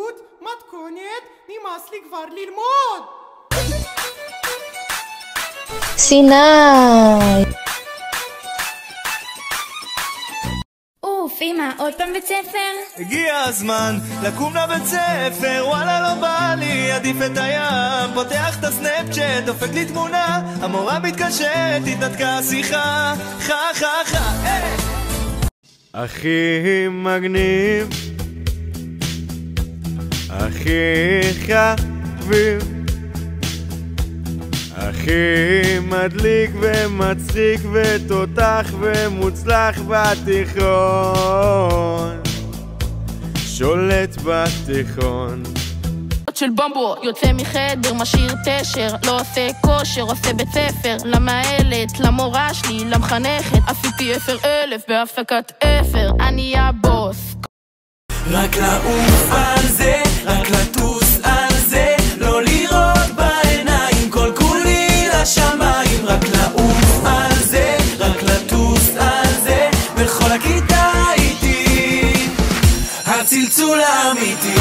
תרבות, מתכונת, נמאס לי כבר ללמוד. סיני. אוף, אמא, עוד פעם בית ספר? הגיע הזמן לקום לבית ספר, וואלה לא בא לי, עדיף את הים. פותח את הסנאפצ'אט, דופק לי תמונה, המורה מתקשרת, התנתקה השיחה. חה הכי מגניב, הכי חביב, הכי מדליק ומצחיק ותותח ומוצלח בתיכון, שולט בתיכון. של במבו יוצא מחדר, משאיר תשר, לא עושה כושר, עושה בית ספר. למעלת, למורה שלי, למחנכת, עשיתי 10,000 בהפסקת 10. אני הבוס. רק לעוף על זה, רק לטוס על זה, לא לראות בעיניים, כל כולי לשמיים. רק לעוף על זה, רק לטוס על זה, בכל הכיתה איתי הצלצול האמיתי.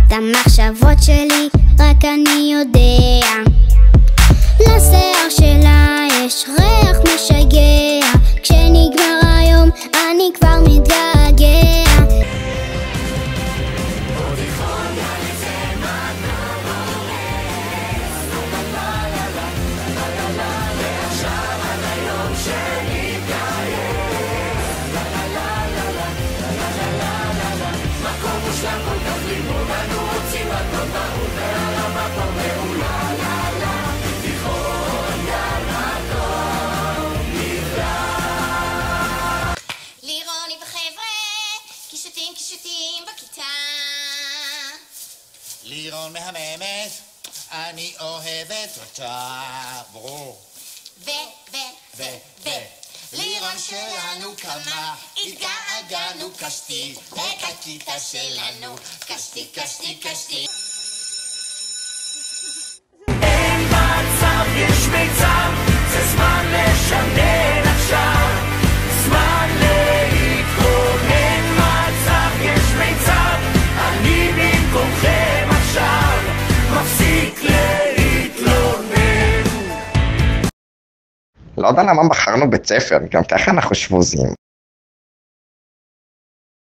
את המחשבות שלי רק אני יודע. לשיער שלה יש ריח משגע, כשנגמר היום אני כבר מתגעגע. לירוני וחבר'ה, קישוטים בכיתה. לירון מהממת, אני אוהבת אותה. ברור. לירון שלנו כמה, התגעגענו, קשתי בכיתה שלנו, קשתי. אין מצב, יש מיצב, זה זמן לשנן עכשיו, זמן להתרום. אין מצב, יש מיצב, אני במקומכם עכשיו מפסיק להתלונן. לא יודע למה בחרנו בית ספר, גם ככה אנחנו שבוזים.